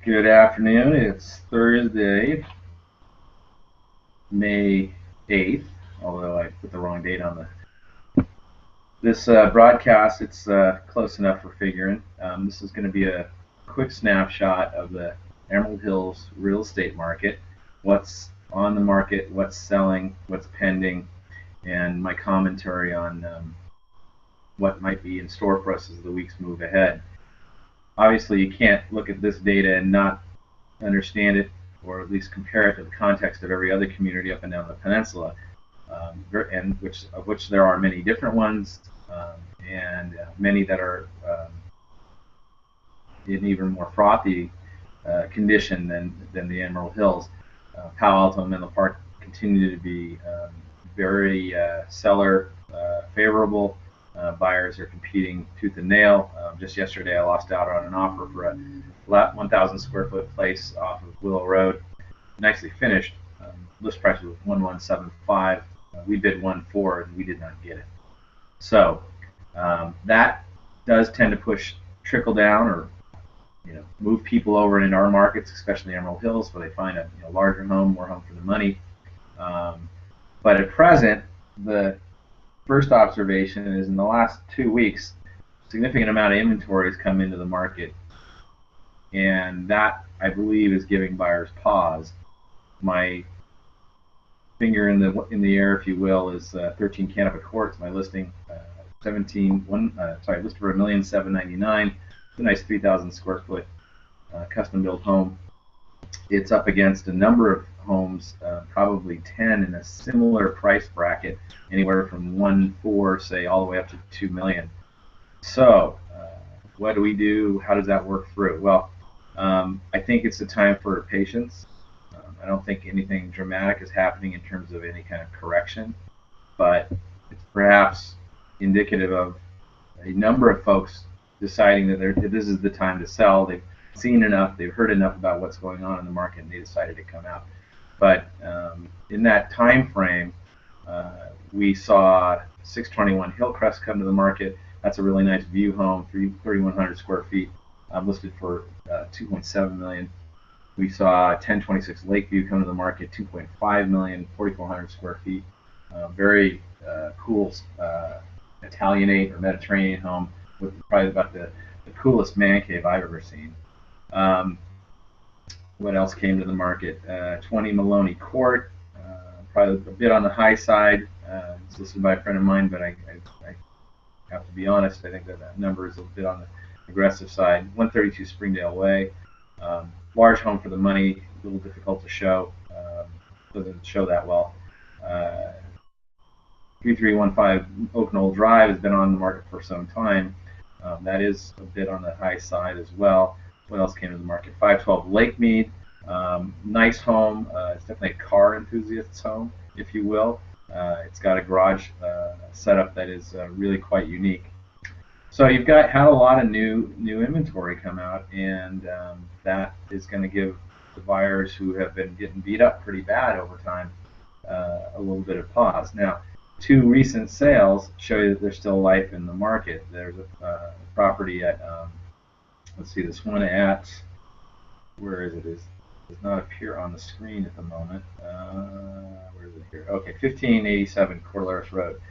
Good afternoon. It's Thursday, May 8th, although I put the wrong date on this broadcast. It's close enough for figuring. This is going to be a quick snapshot of the Emerald Hills real estate market, what's on the market, what's selling, what's pending, and my commentary on what might be in store for us as the weeks move ahead. Obviously, you can't look at this data and not understand it, or at least compare it to the context of every other community up and down the peninsula, and of which there are many different ones, and many that are in even more frothy condition than the Emerald Hills. Palo Alto and Menlo Park continue to be very seller favorable. Buyers are competing tooth and nail. Just yesterday, I lost out on an offer for a 1,000 square foot place off of Willow Road, nicely finished. List price was 1,175. We bid 1,4 and we did not get it. So that does tend to push trickle down, or move people over into our markets, especially Emerald Hills, where they find a larger home, more home for the money. But at present, the first observation is in the last 2 weeks, a significant amount of inventory has come into the market, and that, I believe, is giving buyers pause. My finger in the air, if you will, is 13 Canopy Courts. My listing, listed for $1,799,000. It's a nice 3,000 square foot custom built home. It's up against a number of homes, probably 10 in a similar price bracket, anywhere from 1.4, say, all the way up to 2 million. So, what do we do? How does that work through? Well, I think it's a time for patience. I don't think anything dramatic is happening in terms of any kind of correction, but it's perhaps indicative of a number of folks deciding that this is the time to sell. They've seen enough, they've heard enough about what's going on in the market, and they decided to come out. But in that time frame, we saw 621 Hillcrest come to the market. That's a really nice view home, 3,100 square feet, listed for $2.7 million. We saw 1026 Lakeview come to the market, $2.5 million, 4,400 square feet. Very cool Italianate or Mediterranean home with probably about the coolest man cave I've ever seen. What else came to the market? 20 Maloney Court, probably a bit on the high side. It's listed by a friend of mine, but I have to be honest, I think that number is a bit on the aggressive side. 132 Springdale Way, large home for the money, a little difficult to show, doesn't show that well. 3315 Oak Knoll Drive has been on the market for some time. That is a bit on the high side as well. What else came to the market? 512 Lakemead, nice home. It's definitely a car enthusiast's home, if you will. It's got a garage setup that is really quite unique. So you've had a lot of new inventory come out, and that is going to give the buyers who have been getting beat up pretty bad over time a little bit of pause. Now, two recent sales show you that there's still life in the market. There's a property at, let's see, this one at, where is it? It does not appear on the screen at the moment. Where is it here? Okay, 1587 Cordilleras Road.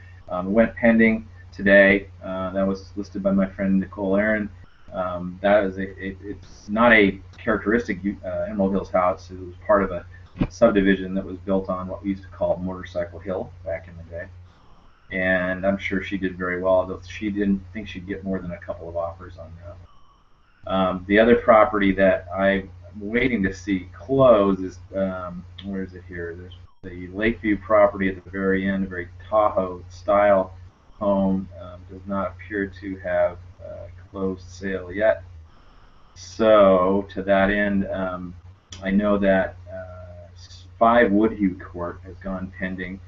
Went pending today. That was listed by my friend Nicole Aaron. That is it's not a characteristic Emerald Hills house. It was part of a subdivision that was built on what we used to call Motorcycle Hill back in the day. And I'm sure she did very well, although she didn't think she'd get more than a couple of offers on that. The other property that I'm waiting to see close is, where is it here? There's the Lakeview property at the very end, a very Tahoe style home. Does not appear to have closed sale yet. So to that end, I know that 5 Woodhue Court has gone pending.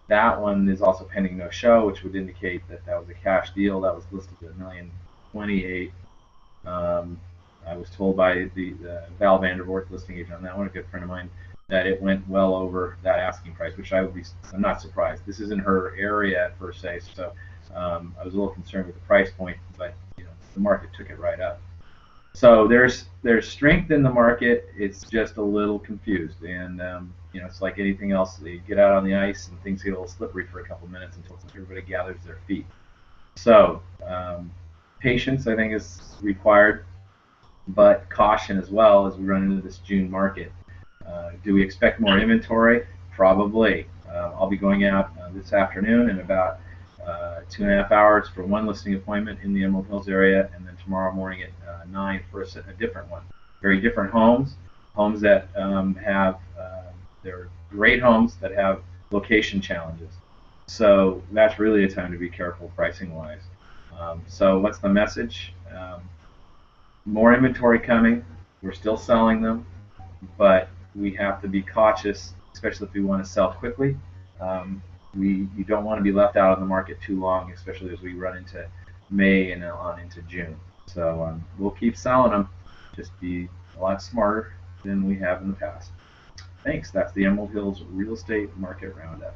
That one is also pending no show, which would indicate that that was a cash deal. That was listed at $1,028,000. I was told by the Val Vandervoort listing agent on that one, a good friend of mine, that it went well over that asking price, which I'm not surprised. This isn't her area per se, so I was a little concerned with the price point, but the market took it right up. So there's strength in the market. It's just a little confused, and it's like anything else. You get out on the ice and things get a little slippery for a couple minutes until everybody gathers their feet. So patience, I think, is required, but caution as well as we run into this June market. Do we expect more inventory? Probably. I'll be going out this afternoon in about 2.5 hours for one listing appointment in the Emerald Hills area, and then tomorrow morning at 9 for a different one. Very different homes that have, they're great homes that have location challenges. So that's really a time to be careful pricing wise. So what's the message? More inventory coming. We're still selling them, but we have to be cautious, especially if we want to sell quickly. You don't want to be left out of the market too long, especially as we run into May and on into June. So we'll keep selling them, just be a lot smarter than we have in the past. Thanks. That's the Emerald Hills Real Estate Market Roundup.